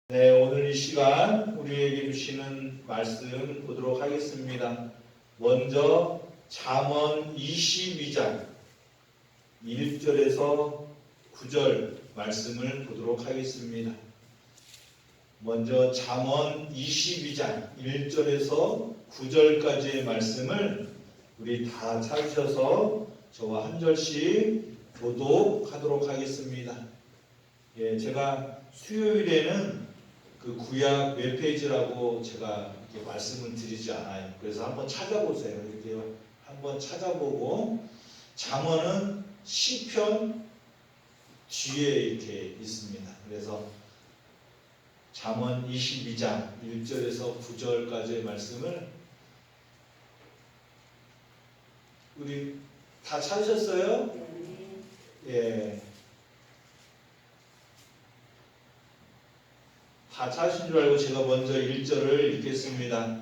네, 오늘 이 시간 우리에게 주시는 말씀 보도록 하겠습니다. 먼저 잠언 22장 1절에서 9절 말씀을 보도록 하겠습니다. 먼저 잠언 22장 1절에서 9절까지의 말씀을 우리 다 찾으셔서 저와 한 절씩 교독하도록 하겠습니다. 제가 수요일에는 그 구약 몇 페이지라고 제가 이렇게 말씀을 드리지 않아요. 그래서 한번 찾아보세요. 이렇게 한번 찾아보고, 잠언은 시편 뒤에 이렇게 있습니다. 그래서 잠언 22장 1절에서 9절까지의 말씀을 우리 다 찾으셨어요? 예. 다 찾으신 줄 알고 제가 먼저 1절을 읽겠습니다.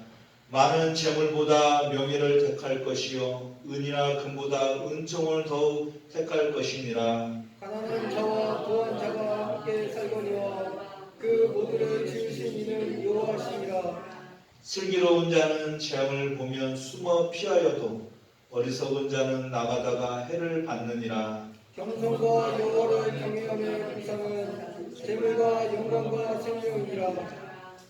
많은 재물보다 명예를 택할 것이요 은이나 금보다 은총을 더욱 택할 것이니라. 가난한 자와 부한 자가 함께 살거니와 그 모두를 지으신 이는 여호와시니라. 슬기로운 자는 재앙을 보면 숨어 피하여도 어리석은 자는 나가다가 해를 받느니라. 겸손과 여호와를 경외함의 보상은 재물과 영광과 생명이니라.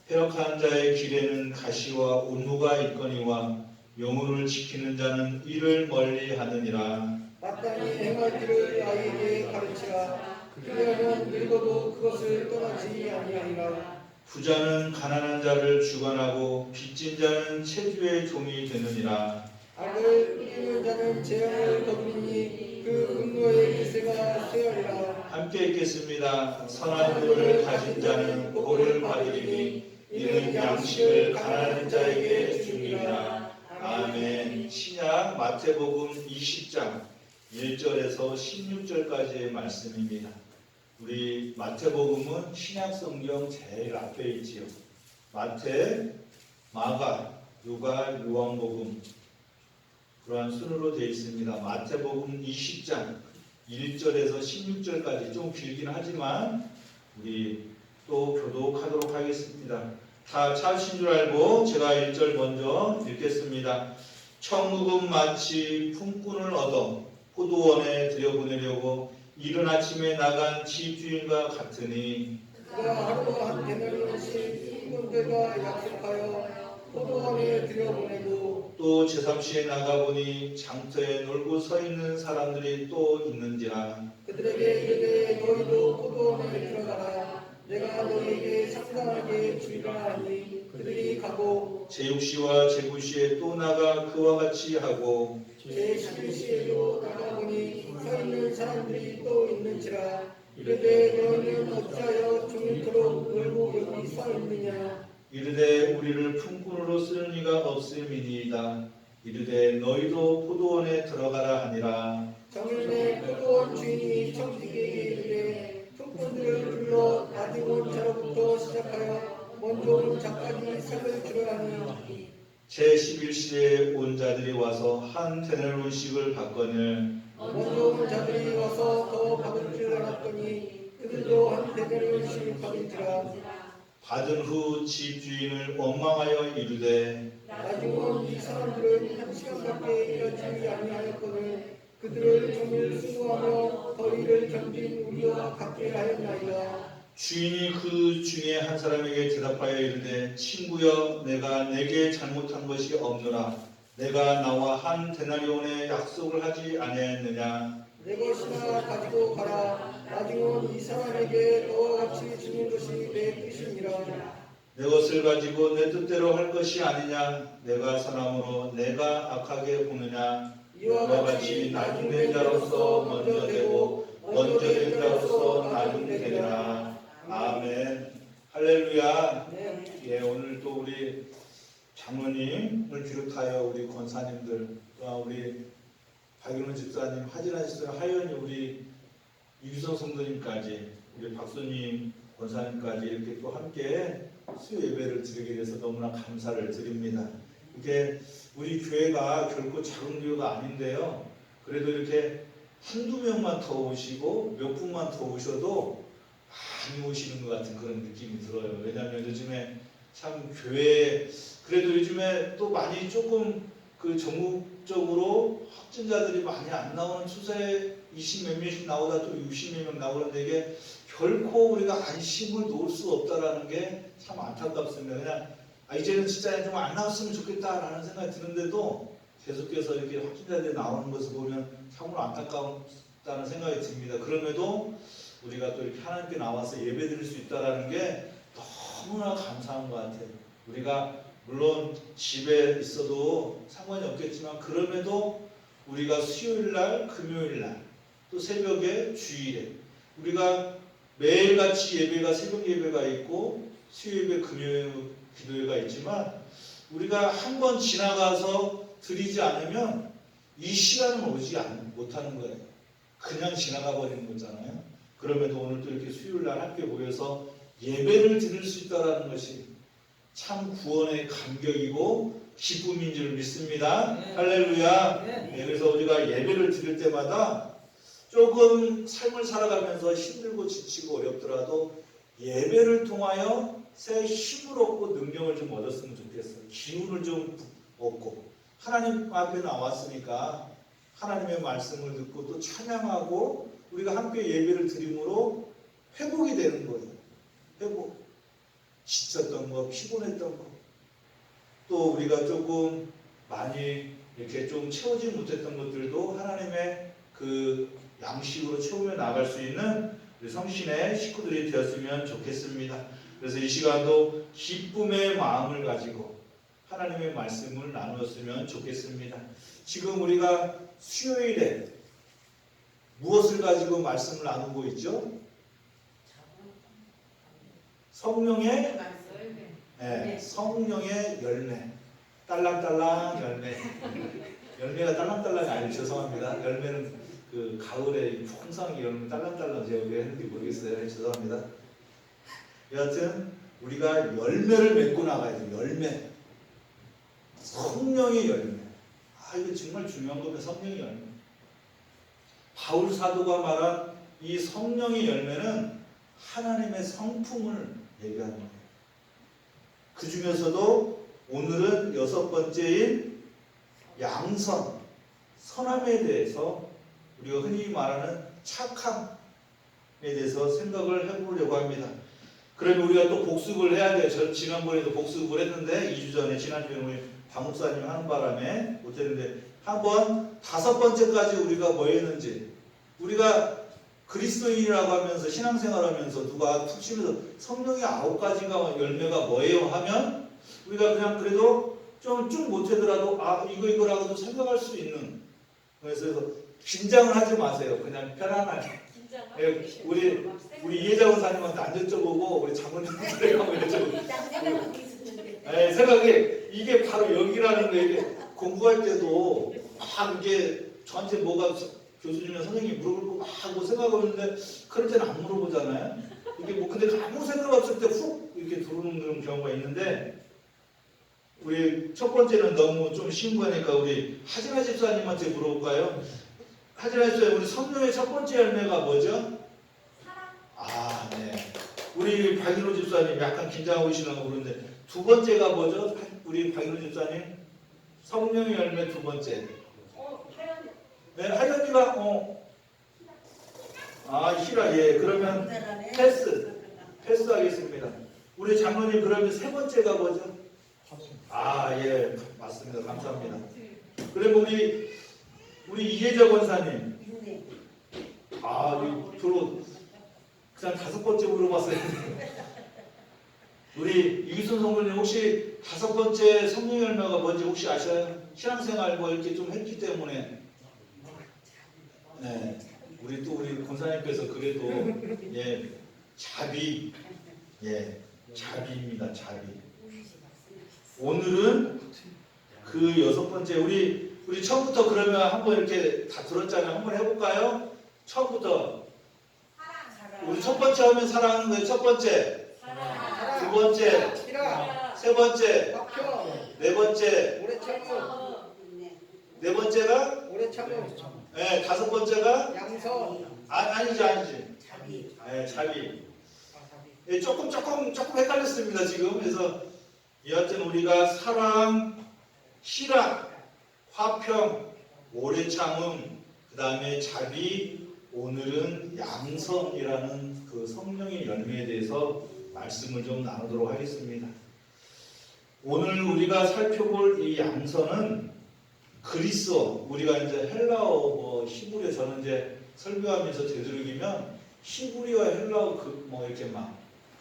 패역한 자의 길에는 가시와 온무가 있거니와 영혼을 지키는 자는 이를 멀리하느니라. 마땅히 행할 길을 아이에게 가르치라. 그리하면 늙어도 그것을 떠나지 아니하리라. 부자는 가난한 자를 주관하고 빚진 자는 체주의 종이 되느니라. 악을 이기는 자는 재앙을 거두리니 그 분노의 기세가 쇠하리라. 함께 읽겠습니다. 선한 눈을 가진 자는 복을 받으리니 이는 양식을 가난한 자에게 주리라. 아멘. 신약 마태복음 20장 1절에서 16절까지의 말씀입니다. 우리 마태복음은 신약 성경 제일 앞에 있지요. 마태, 마가, 누가, 요한복음 그러한 순으로 되어 있습니다. 마태복음 20장 1절에서 16절까지 좀 길긴 하지만 우리 또 교독하도록 하겠습니다. 다 찾으신 줄 알고 제가 1절 먼저 읽겠습니다. 천국은 마치 품꾼을 얻어 포도원에 들여보내려고 이른 아침에 나간 집주인과 같으니 그가 하루 한 데나리온씩 품꾼들과 약속하여 포도원에 들여보내고 또 제3시에 나가보니 장터에 놀고 서 있는 사람들이 또 있는지라. 그들에게 이르되 너희도 포도원에 들어가라. 내가 너희에게 상당하게 주리라 하니 그들이 가고 제6시와 제9시에 또 나가 그와 같이 하고 제11시에도 나가보니 서 있는 사람들이 또 있는지라. 이르되 너희는 어찌하여 종일토록 놀고 여기 서 있느냐. 이르되 우리를 품꾼으로 쓰는 이가 없음이니이다. 이르되 너희도 포도원에 들어가라 하니라. 정일에 포도원 주인이 청지기에게 이르되 품꾼들을 불러 낮은 온 자로부터 시작하여 먼저 온 자까지 상을 주려 하니 제11시에 온 자들이 와서 한 데나리온씩을 받거늘 먼저 온 자들이 와서 더 받을 줄 알았더니 그들도 한 데나리온씩 받은지라. 받은 후 집주인을 원망하여 이르되 나중 온 이 사람들은 한 시간밖에 일하지 아니하였거늘 그들을 종일 수고하며 더위를 견딘 우리와 같게 하였나이다. 주인이 그 중에 한 사람에게 대답하여 이르되 친구여 내가 내게 잘못한 것이 없노라. 내가 나와 한 데나리온의 약속을 하지 아니하였느냐. 내 것이나 가지고 가라. 나중 온 이 사람에게 너와 같이 주는 것이 내 뜻이니라. 내 것을 가지고 내 뜻대로 할 것이 아니냐. 내가 사람으로 내가 악하게 보느냐. 이와 같이 나중된 자로서 먼저 되고 먼저 된 자로서 나중되리라. 아멘. 할렐루야. 네. 오늘 또 우리 장로님을 비롯하여 우리 권사님들, 또 우리 박윤호 집사님, 하진아 집사님, 하연이 우리 유기성 성도님까지, 우리 박수님 권사님까지 이렇게 또 함께 수요 예배를 드리게 돼서 너무나 감사를 드립니다. 이게 우리 교회가 결코 작은 교회가 아닌데요. 그래도 이렇게 한두 명만 더 오시고 몇 분만 더 오셔도 많이 오시는 것 같은 그런 느낌이 들어요. 왜냐하면 요즘에 참 교회 그래도 요즘에 또 많이 조금 그 전국적으로 확진자들이 많이 안 나오는 추세에 20몇 명씩 나오다 또 60몇 명 나오는데 이게 결코 우리가 안심을 놓을 수 없다라는 게 참 안타깝습니다. 그냥 이제는 진짜 좀 안 나왔으면 좋겠다라는 생각이 드는데도 계속해서 이렇게 확진자들이 나오는 것을 보면 참으로 안타깝다는 생각이 듭니다. 그럼에도 우리가 또 이렇게 하나님께 나와서 예배드릴 수 있다라는 게 너무나 감사한 것 같아요. 우리가 물론 집에 있어도 상관이 없겠지만 그럼에도 우리가 수요일날, 금요일날 또 새벽에 주일에 우리가 매일같이 예배가 새벽 예배가 있고 수요예배, 금요일 기도회가 있지만 우리가 한 번 지나가서 드리지 않으면 이 시간은 오지 못하는 거예요. 그냥 지나가 버리는 거잖아요. 그럼에도 오늘 또 이렇게 수요일날 함께 모여서 예배를 드릴 수 있다는 것이 참 구원의 감격이고 기쁨인 줄 믿습니다. 네. 할렐루야. 네. 네, 그래서 우리가 예배를 드릴 때마다 조금 삶을 살아가면서 힘들고 지치고 어렵더라도 예배를 통하여 새 힘을 얻고 능력을 좀 얻었으면 좋겠어요. 기운을 좀 얻고 하나님 앞에 나왔으니까 하나님의 말씀을 듣고 또 찬양하고 우리가 함께 예배를 드림으로 회복이 되는 거예요. 회복. 지쳤던 거, 피곤했던 거, 또 우리가 조금 많이 이렇게 좀 채우지 못했던 것들도 하나님의 그 양식으로 채우며 나갈 수 있는 우리 성신의 식구들이 되었으면 좋겠습니다. 그래서 이 시간도 기쁨의 마음을 가지고 하나님의 말씀을 나누었으면 좋겠습니다. 지금 우리가 수요일에 무엇을 가지고 말씀을 나누고 있죠? 성령의 성령의 열매, 딸랑딸랑 열매. 열매가 딸랑딸랑이 아니에요. 죄송합니다. 열매는 그 가을에 풍성하게 열매 딸랑딸랑 제가 왜 했는지 모르겠어요. 죄송합니다. 여하튼 우리가 열매를 맺고 나가야 돼요. 열매. 성령의 열매. 이거 정말 중요한 겁니다. 성령의 열매. 바울 사도가 말한 이 성령의 열매는 하나님의 성품을 얘기하는 거예요. 그 중에서도 오늘은 6번째인 양선, 선함에 대해서 우리가 흔히 말하는 착함에 대해서 생각을 해보려고 합니다. 그러면 우리가 또 복습을 해야 돼요. 저 지난번에도 복습을 했는데 2주 전에 지난주에 우리 박 목사님 하는 바람에 못했는데 한번 5번째까지 우리가 뭐 했는지 우리가 그리스도인이라고 하면서 신앙생활하면서 누가 툭 치면서 성령의 9가지가 열매가 뭐예요 하면 우리가 그냥 그래도 좀 쭉 못하더라도 이거라고도 생각할 수 있는 그래서 긴장을 하지 마세요. 그냥 편안하게 우리 이혜자 원사님한테 안 여쭤보고 우리 장모님한테 여쭤보고 생각에 이게 바로 여기라는 거예요. 이게 공부할 때도 막 이게 저한테 뭐가 교수님이나 선생님이 물어볼 거 막 하고 생각하고 있는데 그럴 때는 안 물어보잖아요. 이게 뭐 근데 아무 생각 없을 때 훅 이렇게 들어오는 그런 경우가 있는데 우리 첫 번째는 너무 좀 쉬운 거니까 우리 하진아 집사님한테 물어볼까요? 하진아 집사님 우리 성령의 첫 번째 열매가 뭐죠? 사랑. 네. 우리 박인호 집사님 약간 긴장하고 계시는 거 모르는데 두 번째가 뭐죠? 우리 박인호 집사님 성령의 열매 두 번째. 하연이. 네, 하연이가 희라 예. 그러면 패스하겠습니다. 우리 장로님 그러면 세 번째가 뭐죠? 예, 맞습니다. 감사합니다. 그리고 우리 이혜자 권사님. 주로 그냥 5번째 물어봤어요. 우리 이기순 성도님 혹시 5번째 성령 열매가 뭔지 혹시 아셔요? 신앙생활 뭐 이렇게 좀 했기 때문에. 네. 우리 권사님께서 그래도 자비입니다. 자비. 오늘은 그 6번째 우리 처음부터 그러면 한번 이렇게 다 들었잖아요. 한번 해볼까요? 처음부터 우리 첫 번째 하면 사랑하는 거예요. 첫 번째, 두 번째, 세 번째, 네 번째, 네 번째가 다섯 번째가 양선 아니지. 자비. 예, 조금 헷갈렸습니다 지금. 그래서 여하튼 우리가 사랑, 희락, 화평, 오래 참음, 그 다음에 자비, 오늘은 양선이라는 그 성령의 열매에 대해서 말씀을 좀 나누도록 하겠습니다. 오늘 우리가 살펴볼 이 양선은 그리스어, 우리가 이제 헬라어, 히브리어, 저는 이제 설교하면서 되도록이면 히브리어, 헬라어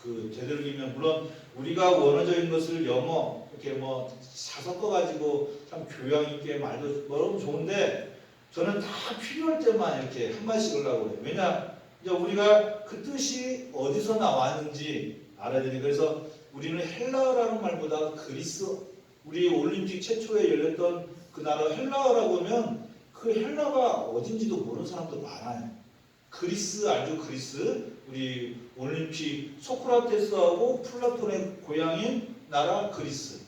이렇게 되도록이면, 물론 우리가 원어적인 것을 영어 이렇게 다 섞어가지고 참 교양 있게 말도 너무 좋은데, 저는 다 필요할 때만 이렇게 한 마디씩 하려고 해요. 왜냐, 이제 우리가 그 뜻이 어디서 나왔는지 알아야 되니까. 그래서 우리는 헬라어라는 말보다 그리스어, 우리 올림픽 최초에 열렸던 그 나라 헬라어라고 하면 그 헬라가 어딘지도 모르는 사람도 많아요. 그리스 알죠? 그리스. 우리 올림픽 소크라테스하고 플라톤의 고향인 나라 그리스.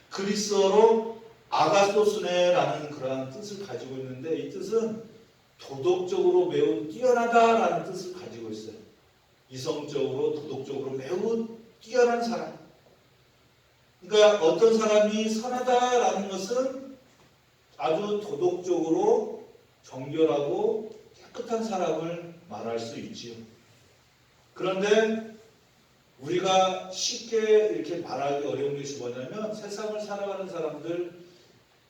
그리스어로 아가소스네라는 그러한 뜻을 가지고 있는데, 이 뜻은 도덕적으로 매우 뛰어나다라는 뜻을 가지고 있어요. 이성적으로, 도덕적으로 매우 뛰어난 사람. 그러니까 어떤 사람이 선하다라는 것은 아주 도덕적으로 정결하고 깨끗한 사람을 말할 수 있지요. 그런데 우리가 쉽게 이렇게 말하기 어려운 것이 뭐냐면, 세상을 살아가는 사람들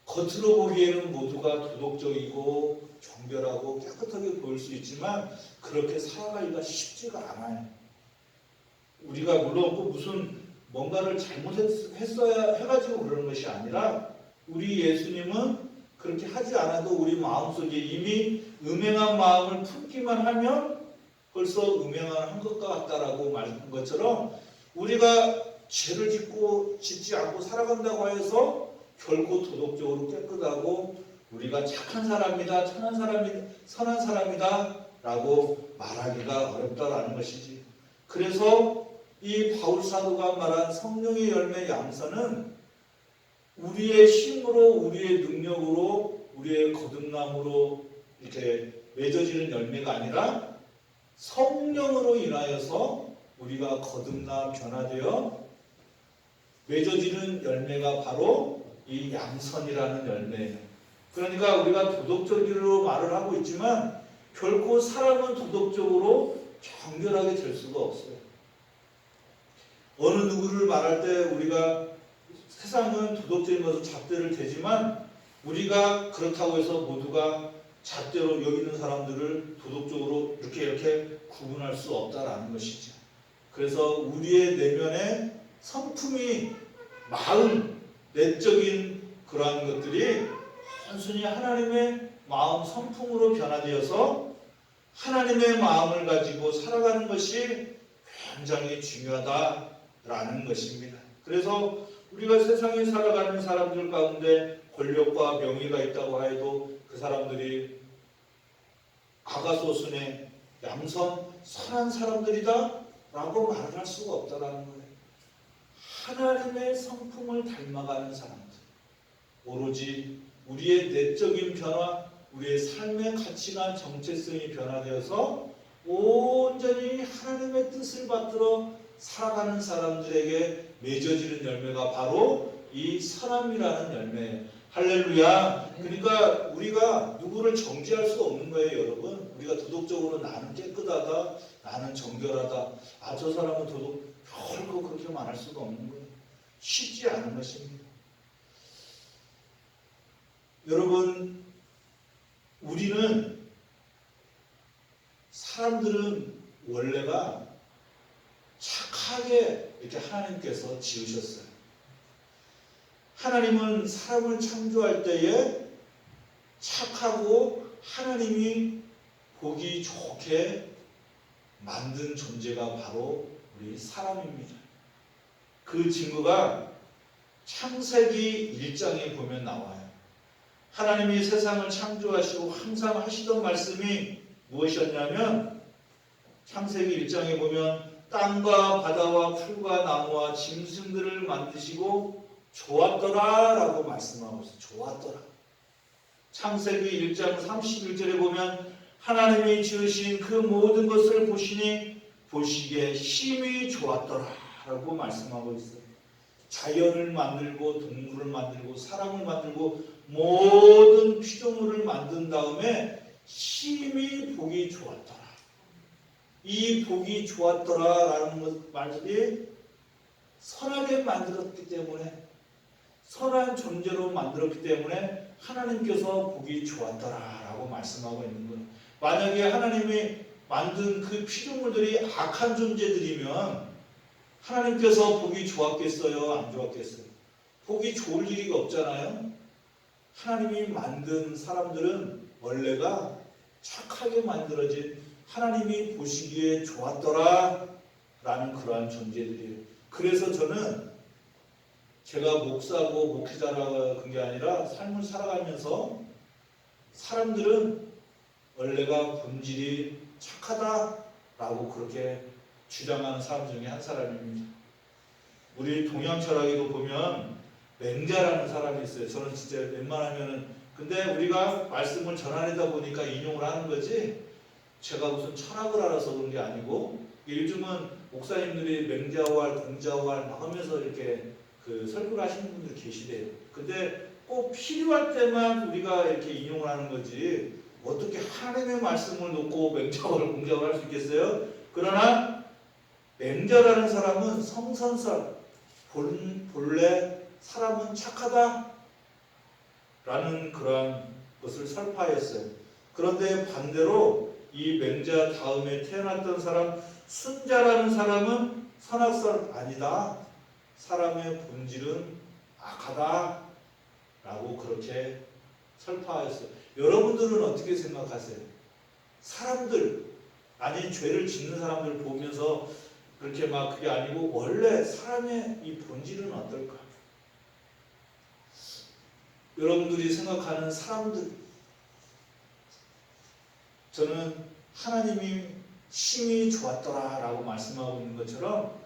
겉으로 보기에는 모두가 도덕적이고 정결하고 깨끗하게 보일 수 있지만 그렇게 살아가기가 쉽지가 않아요. 우리가 물론 꼭 무슨 뭔가를 잘못했어야 해가지고 그러는 것이 아니라, 우리 예수님은 그렇게 하지 않아도 우리 마음속에 이미 음행한 마음을 품기만 하면 벌써 음행한 것과 같다라고 말한 것처럼, 우리가 죄를 짓지 않고 살아간다고 해서 결코 도덕적으로 깨끗하고 우리가 착한 사람이다, 선한 사람이다 라고 말하기가 어렵다라는 것이지. 그래서 이 바울 사도가 말한 성령의 열매 양선은 우리의 힘으로, 우리의 능력으로, 우리의 거듭남으로 이렇게 맺어지는 열매가 아니라 성령으로 인하여서 우리가 거듭나 변화되어 맺어지는 열매가 바로 이 양선이라는 열매예요. 그러니까 우리가 도덕적으로 말을 하고 있지만 결코 사람은 도덕적으로 정결하게 될 수가 없어요. 어느 누구를 말할 때 우리가 세상은 도덕적인 것을 잣대를 대지만, 우리가 그렇다고 해서 모두가 잣대로 여기는 사람들을 도덕적으로 이렇게 구분할 수 없다라는 것이죠. 그래서 우리의 내면의 성품이, 마음, 내적인 그러한 것들이 단순히 하나님의 마음 성품으로 변화되어서 하나님의 마음을 가지고 살아가는 것이 굉장히 중요하다라는 것입니다. 그래서 우리가 세상에 살아가는 사람들 가운데 권력과 명예가 있다고 해도 그 사람들이 아가소스네, 양선, 선한 사람들이다 라고 말을 할 수가 없다라는 거예요. 하나님의 성품을 닮아가는 사람들, 오로지 우리의 내적인 변화, 우리의 삶의 가치나 정체성이 변화되어서 온전히 하나님의 뜻을 받들어 살아가는 사람들에게 맺어지는 열매가 바로 이 선함이라는 열매예요. 할렐루야. 그러니까 우리가 누구를 정죄할 수 없는 거예요, 여러분. 우리가 도덕적으로 나는 깨끗하다, 나는 정결하다, 저 사람은 결코 그렇게 말할 수가 없는 거예요. 쉽지 않은 것입니다. 여러분, 우리는, 사람들은 원래가 착하게 이렇게 하나님께서 지으셨어요. 하나님은 사람을 창조할 때에 착하고 하나님이 보기 좋게 만든 존재가 바로 우리 사람입니다. 그 증거가 창세기 1장에 보면 나와요. 하나님이 세상을 창조하시고 항상 하시던 말씀이 무엇이었냐면, 창세기 1장에 보면 땅과 바다와 풀과 나무와 짐승들을 만드시고 좋았더라 라고 말씀하고 있어요. 좋았더라. 창세기 1장 31절에 보면 하나님이 지으신 그 모든 것을 보시니 보시기에 심히 좋았더라라고 말씀하고 있어요. 자연을 만들고 동물을 만들고 사람을 만들고 모든 피조물을 만든 다음에 심히 보기 좋았더라. 이 보기 좋았더라라는 말이 선하게 만들었기 때문에, 선한 존재로 만들었기 때문에 하나님께서 보기 좋았더라라고 말씀하고 있는 거예요. 만약에 하나님이 만든 그 피조물들이 악한 존재들이면 하나님께서 보기 좋았겠어요? 안 좋았겠어요? 보기 좋을 일이 없잖아요. 하나님이 만든 사람들은 원래가 착하게 만들어진, 하나님이 보시기에 좋았더라 라는 그러한 존재들이에요. 그래서 저는 제가 목사고 목회자라 그런 게 아니라 삶을 살아가면서 사람들은 원래가 본질이 착하다라고 그렇게 주장하는 사람 중에 한 사람입니다. 우리 동양 철학에도 보면 맹자라는 사람이 있어요. 저는 진짜 웬만하면은, 근데 우리가 말씀을 전하려다 보니까 인용을 하는 거지, 제가 무슨 철학을 알아서 그런 게 아니고, 요즘은 목사님들이 맹자활, 공자활 막 하면서 이렇게 그 설교를 하시는 분들이 계시대요. 근데 꼭 필요할 때만 우리가 이렇게 인용을 하는 거지, 어떻게 하나님의 말씀을 놓고 맹자활, 공자활 할 수 있겠어요? 그러나 맹자라는 사람은 성선설, 본래 사람은 착하다 라는 그러한 것을 설파했어요. 그런데 반대로 이 맹자 다음에 태어났던 사람 순자라는 사람은 선악설 아니다, 사람의 본질은 악하다 라고 그렇게 설파했어요. 여러분들은 어떻게 생각하세요? 사람들, 아니 죄를 짓는 사람들 보면서 그렇게 막 그게 아니고 원래 사람의 이 본질은 어떨까? 여러분들이 생각하는 사람들, 저는 하나님이 심히 좋았더라 라고 말씀하고 있는 것처럼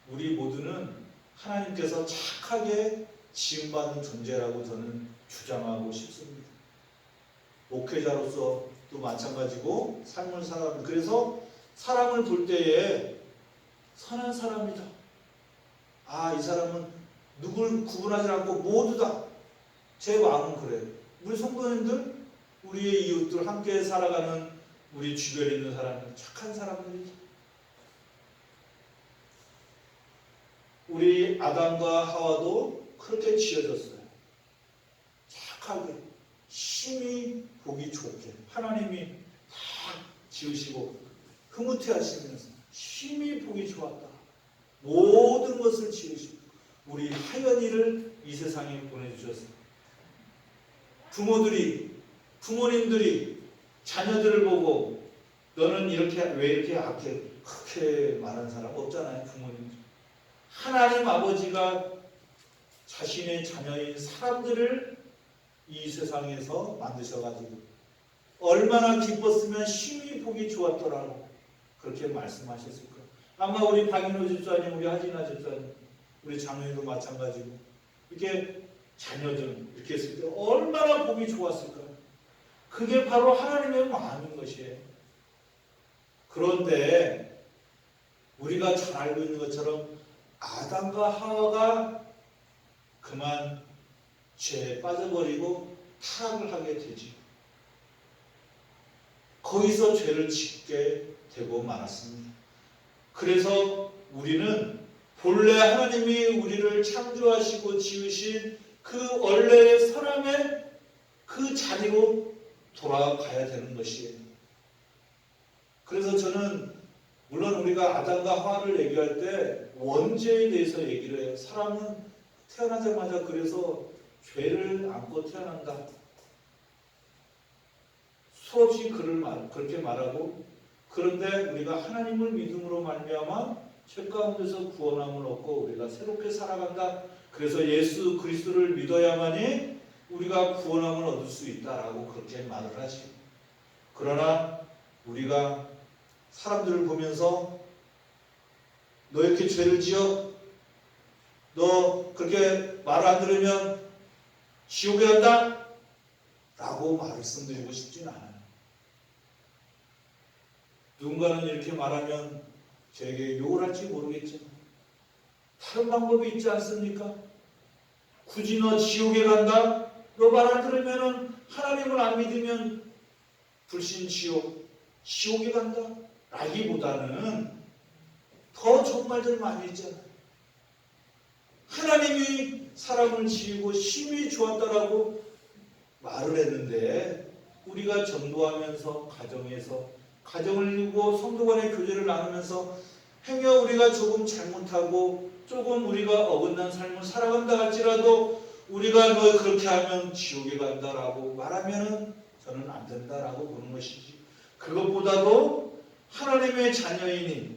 우리 모두는 하나님께서 착하게 지음받은 존재라고 저는 주장하고 싶습니다. 목회자로서도 마찬가지고 삶을 살아가는, 그래서 사람을 볼 때에 선한 사람이다, 아 이 사람은 누굴 구분하지 않고 모두다, 제 마음은 그래요. 우리 성도님들, 우리의 이웃들, 함께 살아가는 우리 주변에 있는 사람은 착한 사람들이죠. 우리 아담과 하와도 그렇게 지어졌어요. 착하게, 심히 보기 좋게 하나님이 다 지으시고 흐뭇해 하시면서 심히 보기 좋았다, 모든 것을 지으시고 우리 하연이를 이 세상에 보내주셨어요. 부모님들이 자녀들을 보고 너는 이렇게 왜 이렇게 악해, 그렇게 말하는 사람 없잖아요. 부모님들. 하나님 아버지가 자신의 자녀인 사람들을 이 세상에서 만드셔가지고 얼마나 기뻤으면 심히 보기 좋았더라고 그렇게 말씀하셨을 거예요. 아마 우리 박인호 집사님, 우리 하진아 집사님, 우리 장로님도 마찬가지고 이렇게 자녀들 이렇게 했을 때 얼마나 보기 좋았을까요? 그게 바로 하나님의 마음인 것이에요. 그런데 우리가 잘 알고 있는 것처럼 아담과 하와가 그만 죄에 빠져버리고 타락을 하게 되지. 거기서 죄를 짓게 되고 말았습니다. 그래서 우리는 본래 하나님이 우리를 창조하시고 지으신 그 원래의 선함의 그 자리로 돌아가야 되는 것이에요. 그래서 저는 물론 우리가 아담과 하와를 얘기할 때 원죄에 대해서 얘기를 해요. 사람은 태어나자마자 그래서 죄를 안고 태어난다. 수없이 그렇게 말하고, 그런데 우리가 하나님을 믿음으로 말미암아 죄 가운데서 구원함을 얻고 우리가 새롭게 살아간다. 그래서 예수 그리스도를 믿어야만이 우리가 구원함을 얻을 수 있다라고 그렇게 말을 하죠. 그러나 우리가 사람들을 보면서 너 이렇게 죄를 지어? 너 그렇게 말 안 들으면 지옥에 간다? 라고 말씀드리고 싶진 않아요. 누군가는 이렇게 말하면 저에게 욕을 할지 모르겠지만 다른 방법이 있지 않습니까? 굳이 너 지옥에 간다? 너 말 안 들으면은 하나님을 안 믿으면 불신 지옥에 간다? 라기보다는 더 좋은 말들 많이 있잖아요. 하나님이 사람을 지으고 심히 좋았다라고 말을 했는데 우리가 전도하면서 가정에서 가정을 이루고 성도 간의 교제를 나누면서 행여 우리가 조금 잘못하고 조금 우리가 어긋난 삶을 살아간다 할지라도 우리가 너 그렇게 하면 지옥에 간다라고 말하면은 저는 안 된다라고 보는 것이지. 그것보다도 하나님의 자녀이니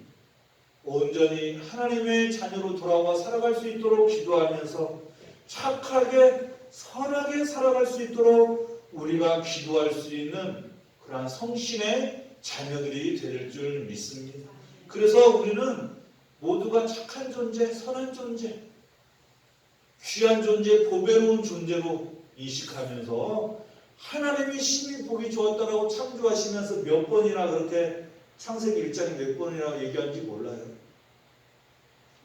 온전히 하나님의 자녀로 돌아와 살아갈 수 있도록 기도하면서 착하게 선하게 살아갈 수 있도록 우리가 기도할 수 있는 그러한 성신의 자녀들이 될 줄 믿습니다. 그래서 우리는 모두가 착한 존재, 선한 존재, 귀한 존재, 보배로운 존재로 인식하면서 하나님이 심히 보기 좋았다라고 창조하시면서 몇 번이나 그렇게 창세기 1장에 몇 번이나 얘기하는지 몰라요.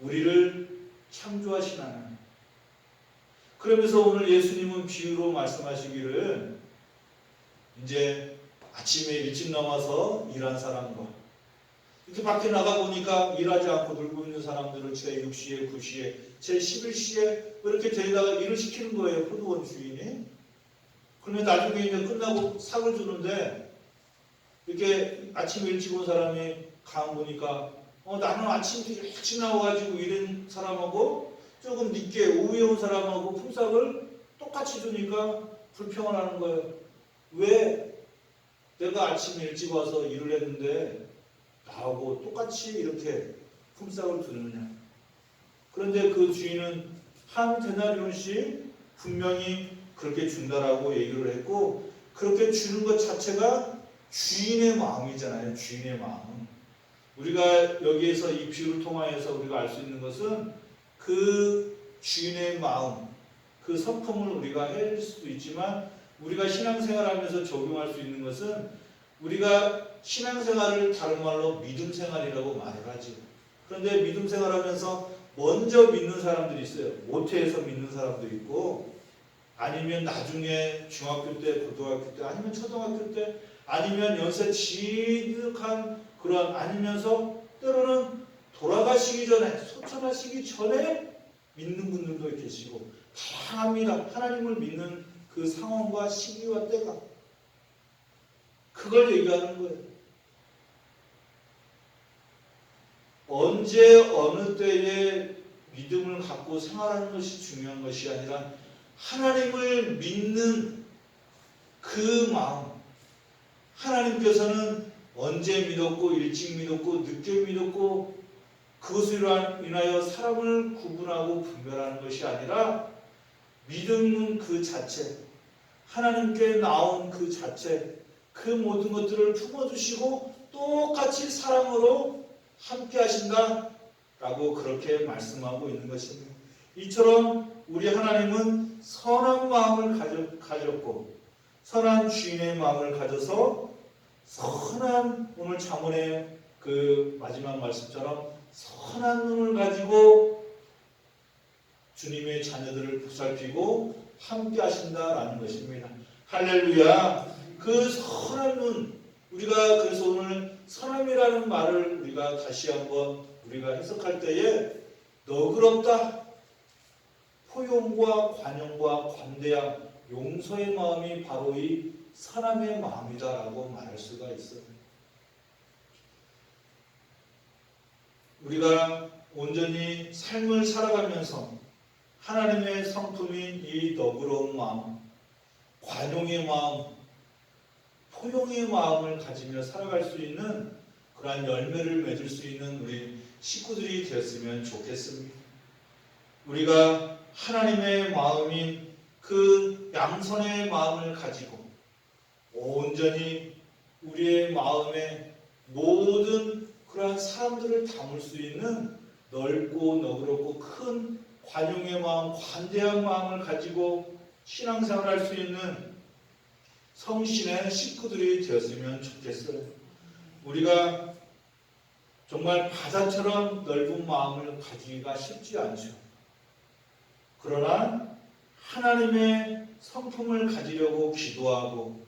우리를 창조하신 하나님. 그러면서 오늘 예수님은 비유로 말씀하시기를 이제 아침에 일찍 나와서 일한 사람과 이렇게 밖에 나가보니까 일하지 않고 놀고 있는 사람들을 제 6시에 9시에 제 11시에 이렇게 데리다가 일을 시키는 거예요. 포도원 주인이. 그러면 나중에 이제 끝나고 상을 주는데 이렇게 아침에 일찍 온 사람이 강 보니까 나는 아침부터 일찍 나와가지고 일한 사람하고 조금 늦게 오후에 온 사람하고 품삯을 똑같이 주니까 불평을 하는 거예요. 왜 내가 아침에 일찍 와서 일을 했는데 나하고 똑같이 이렇게 품삯을 주느냐. 그런데 그 주인은 한 데나리온씩 분명히 그렇게 준다라고 얘기를 했고 그렇게 주는 것 자체가 주인의 마음이잖아요. 주인의 마음. 우리가 여기에서 이 비유를 통하여서 우리가 알 수 있는 것은 그 주인의 마음, 그 성품을 우리가 해낼 수도 있지만 우리가 신앙생활하면서 적용할 수 있는 것은 우리가 신앙생활을 다른 말로 믿음생활이라고 말을 하지. 그런데 믿음생활하면서 먼저 믿는 사람들이 있어요. 모태에서 믿는 사람도 있고 아니면 나중에 중학교 때, 고등학교 때, 아니면 초등학교 때, 아니면 연세 지득한 그런 아니면서 때로는 돌아가시기 전에, 소천하시기 전에 믿는 분들도 계시고 다양합니다. 하나님을 믿는 그 상황과 시기와 때가 그걸 얘기하는 거예요. 언제 어느 때에 믿음을 갖고 생활하는 것이 중요한 것이 아니라 하나님을 믿는 그 마음. 하나님께서는 언제 믿었고 일찍 믿었고 늦게 믿었고 그것으로 인하여 사람을 구분하고 분별하는 것이 아니라 믿음은 그 자체, 하나님께 나온 그 자체, 그 모든 것들을 품어주시고 똑같이 사랑으로 함께 하신다라고 그렇게 말씀하고 있는 것입니다. 이처럼 우리 하나님은 선한 마음을 가졌고 선한 주인의 마음을 가져서 선한 오늘 잠언의 그 마지막 말씀처럼 선한 눈을 가지고 주님의 자녀들을 보살피고 함께 하신다라는 것입니다. 할렐루야. 그 선한 눈, 우리가 그래서 오늘 선함이라는 말을 우리가 다시 한번 우리가 해석할 때에 너그럽다, 포용과 관용과 관대함, 용서의 마음이 바로 이 선함의 마음이다라고 말할 수가 있어요. 우리가 온전히 삶을 살아가면서 하나님의 성품인 이 너그러운 마음, 관용의 마음, 포용의 마음을 가지며 살아갈 수 있는 그러한 열매를 맺을 수 있는 우리 식구들이 되었으면 좋겠습니다. 우리가 하나님의 마음인 그 양선의 마음을 가지고 온전히 우리의 마음에 모든 그러한 사람들을 담을 수 있는 넓고 너그럽고 큰 관용의 마음, 관대한 마음을 가지고 신앙생활할 수 있는 성신의 식구들이 되었으면 좋겠어요. 우리가 정말 바다처럼 넓은 마음을 가지기가 쉽지 않죠. 그러나 하나님의 성품을 가지려고 기도하고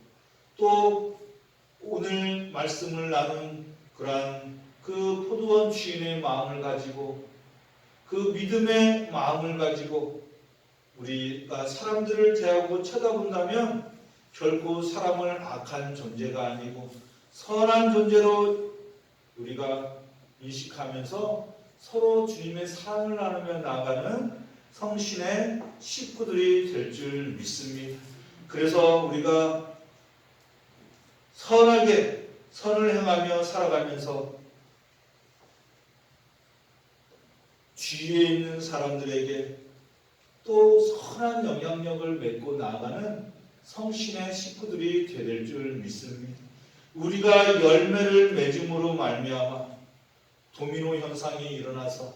또 오늘 말씀을 나눈 그러한 그 포도원 주인의 마음을 가지고 그 믿음의 마음을 가지고 우리가 사람들을 대하고 쳐다본다면 결코 사람을 악한 존재가 아니고 선한 존재로 우리가 인식하면서 서로 주님의 사랑을 나누며 나아가는 성신의 식구들이 될 줄 믿습니다. 그래서 우리가 선하게 선을 행하며 살아가면서 주위에 있는 사람들에게 또 선한 영향력을 맺고 나아가는 성신의 식구들이 될 줄 믿습니다. 우리가 열매를 맺음으로 말미암아 도미노 현상이 일어나서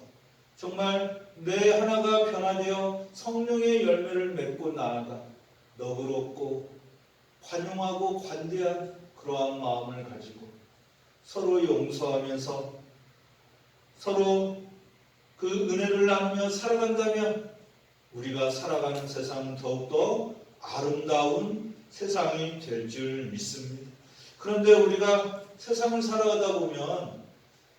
정말 내 하나가 변화되어 성령의 열매를 맺고 나아가 너그럽고 관용하고 관대한 그러한 마음을 가지고 서로 용서하면서 서로 그 은혜를 나누며 살아간다면 우리가 살아가는 세상은 더욱더 아름다운 세상이 될 줄 믿습니다. 그런데 우리가 세상을 살아가다 보면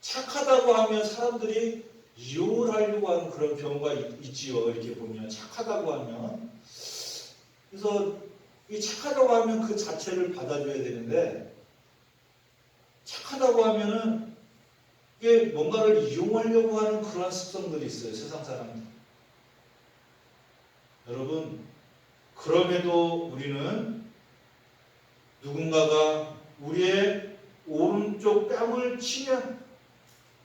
착하다고 하면 사람들이 이용을 하려고 하는 그런 경우가 있지요. 이렇게 보면 착하다고 하면 그래서 이 착하다고 하면 그 자체를 받아줘야 되는데 착하다고 하면은 이게 뭔가를 이용하려고 하는 그러한 습성들이 있어요. 세상 사람들. 여러분 그럼에도 우리는 누군가가 우리의 오른쪽 뺨을 치면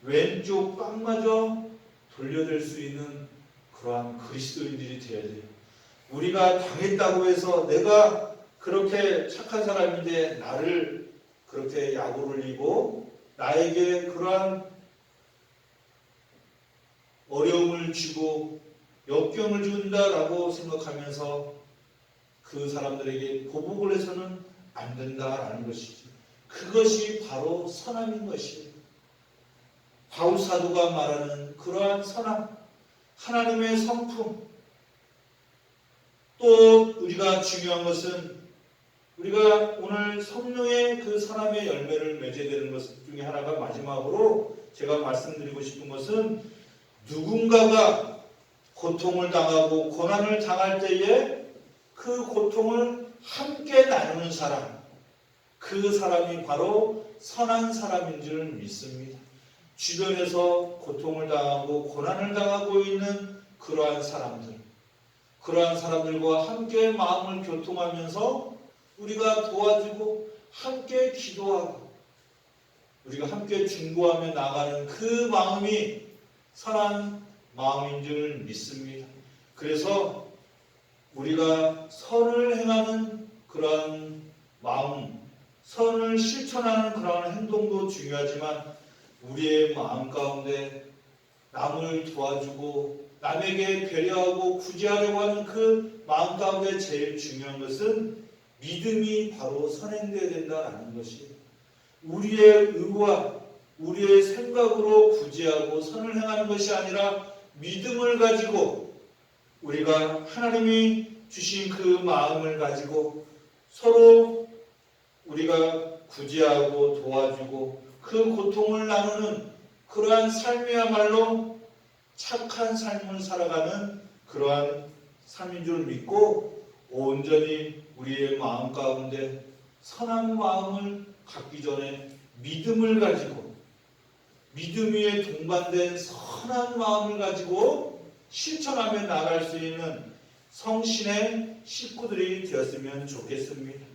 왼쪽 뺨마저 돌려댈 수 있는 그러한 그리스도인들이 되어야 돼요. 우리가 당했다고 해서 내가 그렇게 착한 사람인데 나를 그렇게 약오를 이고 나에게 그러한 어려움을 주고 역경을 준다라고 생각하면서 그 사람들에게 보복을 해서는 안 된다라는 것이죠. 그것이 바로 선함인 것이에요. 바울 사도가 말하는 그러한 선함, 하나님의 성품. 또 우리가 중요한 것은 우리가 오늘 성령의 그 선함의 열매를 맺어야 되는 것 중에 하나가 마지막으로 제가 말씀드리고 싶은 것은 누군가가 고통을 당하고 고난을 당할 때에 그 고통을 함께 나누는 사람, 그 사람이 바로 선한 사람인 줄 믿습니다. 주변에서 고통을 당하고 고난을 당하고 있는 그러한 사람들과 함께 마음을 교통하면서 우리가 도와주고 함께 기도하고 우리가 함께 중보하며 나가는 그 마음이 선한 마음인 줄 믿습니다. 그래서 우리가 선을 행하는 그러한 마음, 선을 실천하는 그러한 행동도 중요하지만 우리의 마음 가운데 남을 도와주고 남에게 배려하고 구제하려고 하는 그 마음 가운데 제일 중요한 것은 믿음이 바로 선행되어야 된다는 것이에요. 우리의 의와 우리의 생각으로 구제하고 선을 행하는 것이 아니라 믿음을 가지고 우리가 하나님이 주신 그 마음을 가지고 서로 우리가 구제하고 도와주고 그 고통을 나누는 그러한 삶이야말로 착한 삶을 살아가는 그러한 삶인 줄 믿고 온전히 우리의 마음 가운데 선한 마음을 갖기 전에 믿음을 가지고 믿음 위에 동반된 선한 마음을 가지고 실천하며 나갈 수 있는 성신의 식구들이 되었으면 좋겠습니다.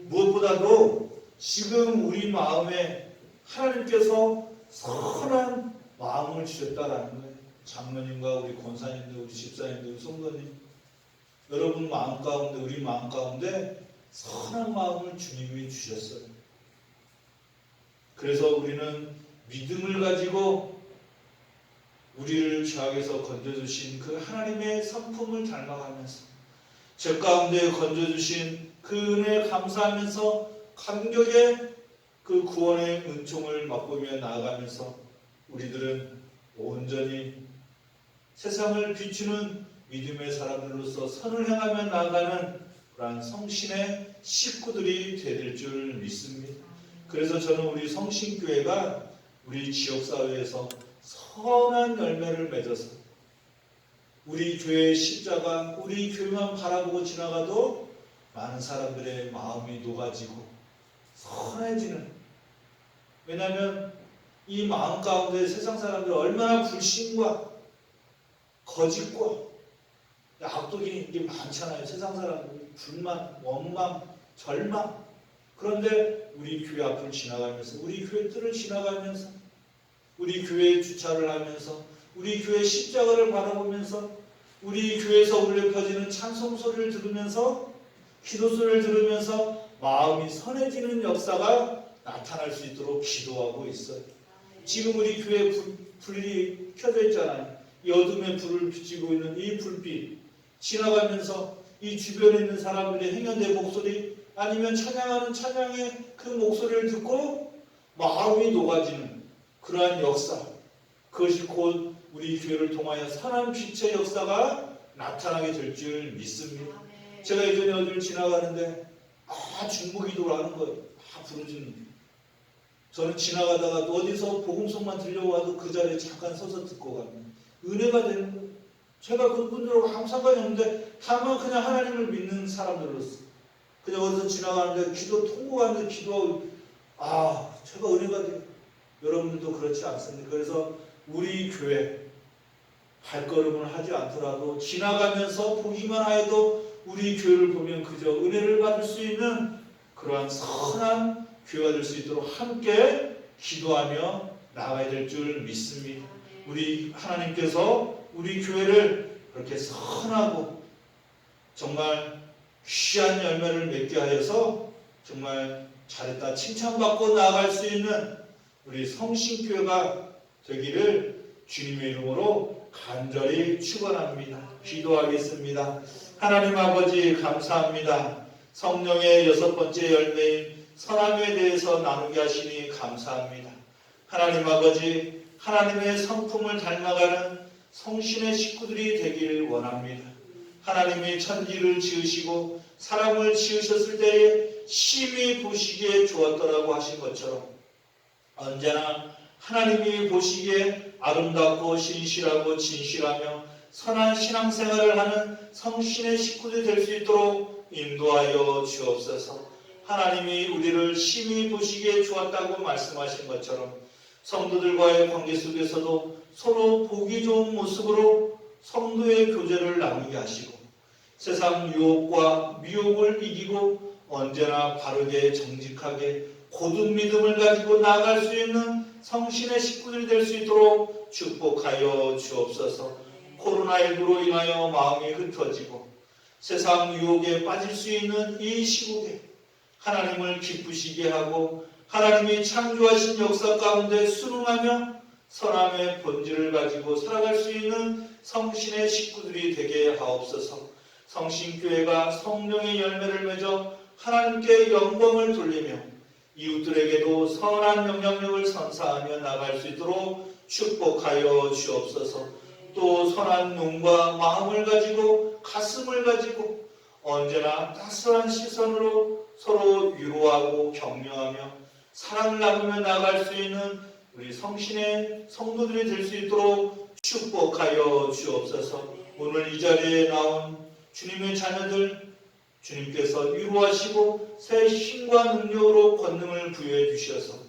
무엇보다도 지금 우리 마음에 하나님께서 선한 마음을 주셨다라는 거예요. 장로님과 우리 권사님들, 우리 집사님들, 우리 성도님, 여러분 마음 가운데, 우리 마음 가운데 선한 마음을 주님이 주셨어요. 그래서 우리는 믿음을 가지고 우리를 죄악에서 건져주신 그 하나님의 성품을 닮아가면서 죄 가운데 건져주신 그 은혜에 감사하면서 감격의 그 구원의 은총을 맛보며 나아가면서 우리들은 온전히 세상을 비추는 믿음의 사람들로서 선을 행하며 나아가는 그러한 성신의 식구들이 될 줄 믿습니다. 그래서 저는 우리 성신교회가 우리 지역사회에서 선한 열매를 맺어서 우리 교회의 십자가, 우리 교회만 바라보고 지나가도 많은 사람들의 마음이 녹아지고 선해지는, 왜냐하면 이 마음 가운데 세상 사람들이 얼마나 불신과 거짓과 악독이 이게 많잖아요. 세상 사람들이 불만, 원망, 절망. 그런데 우리 교회 앞을 지나가면서, 우리 교회 뜰을 지나가면서, 우리 교회에 주차를 하면서, 우리 교회 십자가를 바라보면서, 우리 교회에서 울려 퍼지는 찬송 소리를 들으면서, 기도 소리를 들으면서 마음이 선해지는 역사가 나타날 수 있도록 기도하고 있어요. 지금 우리 교회에 불이 켜져 있잖아요. 이 어둠에 불을 비추고 있는 이 불빛 지나가면서 이 주변에 있는 사람들의 행연대 목소리, 아니면 찬양하는 찬양의 그 목소리를 듣고 마음이 녹아지는 그러한 역사, 그것이 곧 우리 교회를 통하여 선한 빛의 역사가 나타나게 될 줄 믿습니다. 제가 예전에 어디를 지나가는데 중보기도를 하는 거예요. 부르짖는. 저는 지나가다가 어디서 복음성만 들려와도 그 자리에 잠깐 서서 듣고 갑니다. 은혜가 되는 거예요. 제가 그분들하고 아무 상관이 없는데 다만 그냥 하나님을 믿는 사람들로서 그냥 어디서 지나가는데 기도 통곡하는데 기도하고 제가 은혜가 돼요. 여러분들도 그렇지 않습니까? 그래서 우리 교회 발걸음을 하지 않더라도 지나가면서 보기만 하여도 우리 교회를 보면 그저 은혜를 받을 수 있는 그러한 선한 교회가 될 수 있도록 함께 기도하며 나가야 될 줄 믿습니다. 우리 하나님께서 우리 교회를 그렇게 선하고 정말 귀한 열매를 맺게 하여서 정말 잘했다 칭찬받고 나아갈 수 있는 우리 성신교회가 되기를 주님의 이름으로 간절히 축원합니다. 기도하겠습니다. 하나님 아버지 감사합니다. 성령의 6번째 열매인 선함에 대해서 나누게 하시니 감사합니다. 하나님 아버지, 하나님의 성품을 닮아가는 성신의 식구들이 되기를 원합니다. 하나님이 천지를 지으시고 사람을 지으셨을 때에 심히 보시기에 좋았더라고 하신 것처럼 언제나 하나님이 보시기에 아름답고 신실하고 진실하며 선한 신앙생활을 하는 성신의 식구들이 될 수 있도록 인도하여 주옵소서. 하나님이 우리를 심히 보시기에 좋았다고 말씀하신 것처럼 성도들과의 관계 속에서도 서로 보기 좋은 모습으로 성도의 교제를 나누게 하시고 세상 유혹과 미혹을 이기고 언제나 바르게 정직하게 고든 믿음을 가지고 나아갈 수 있는 성신의 식구들이 될 수 있도록 축복하여 주옵소서. 코로나19로 인하여 마음이 흩어지고 세상 유혹에 빠질 수 있는 이 시국에 하나님을 기쁘시게 하고 하나님이 창조하신 역사 가운데 순응하며 선함의 본질을 가지고 살아갈 수 있는 성신의 식구들이 되게 하옵소서. 성신교회가 성령의 열매를 맺어 하나님께 영광을 돌리며 이웃들에게도 선한 영향력을 선사하며 나갈 수 있도록 축복하여 주옵소서. 또 선한 눈과 마음을 가지고 가슴을 가지고 언제나 따스한 시선으로 서로 위로하고 격려하며 사랑을 나누며 나갈 수 있는 우리 성신의 성도들이 될 수 있도록 축복하여 주옵소서. 오늘 이 자리에 나온 주님의 자녀들 주님께서 위로하시고 새 힘과 능력으로 권능을 부여해 주셔서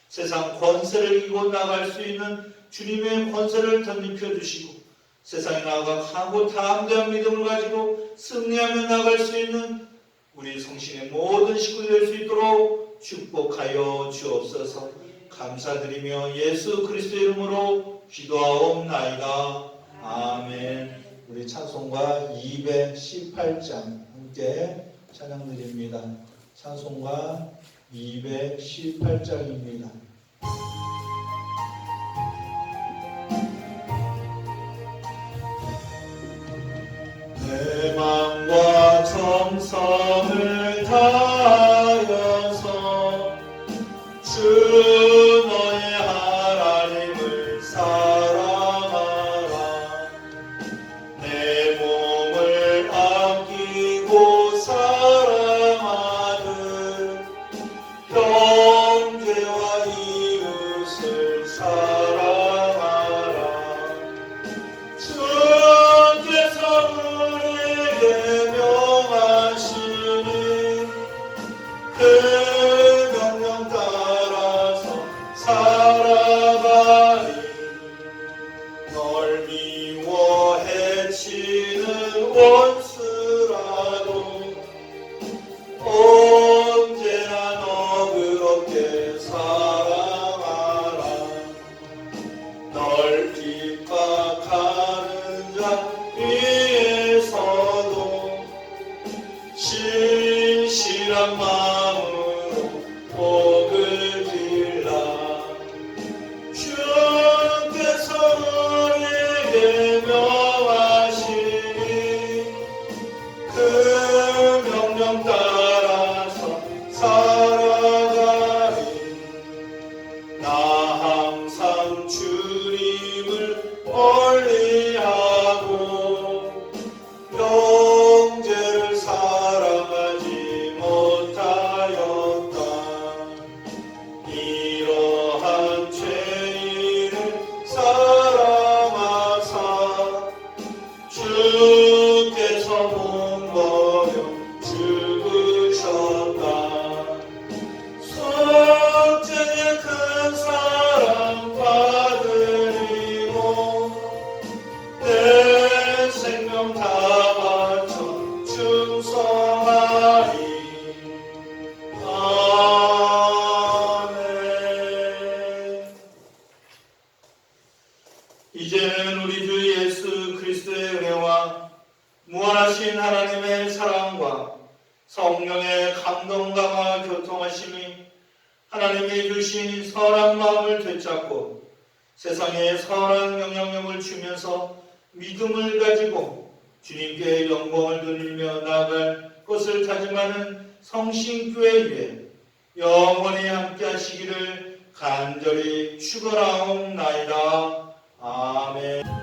세상 권세를 이기고 나갈 수 있는 주님의 권세를 덧입혀 주시고 세상에 나아가 강하고 담대한 믿음을 가지고 승리하며 나갈 수 있는 우리 성신의 모든 식구들이 될 수 있도록 축복하여 주옵소서. 감사드리며 예수 그리스도의 이름으로 기도하옵나이다. 아멘. 우리 찬송가 218장 함께 찬양드립니다. 찬송가 218장입니다. 내 마음과 정성을 다하여서 주 너의 하나님을 원수라도 언제나 너그럽게 사랑하라. 널 핍박하는 자 위에서도 신실한 마음으로 복을 빌라. 주께서 우리에게 명하시니 그 명령 따라서 살아가리. 나 항상 주님을 멀리하고 형제를 사랑하지 못하였다. 이러한 죄인을 사랑하사 주께서 몸버려 죽으셨다. 속죄의 큰 사랑 받으리고 내 생명 다 바쳐 충성하리. 아멘. 이제는 우리 주 예수 그리스도의 은혜와 무한하신 하나님의 사랑과 성령의 감동감화 교통하심이 하나님이 주신 선한 마음을 되찾고 세상에 선한 영향력을 주면서 믿음을 가지고 주님께 영광을 돌리며 나아갈 것을 다짐하는 성신교회에 영원히 함께 하시기를 간절히 축원하옵나이다. 아멘.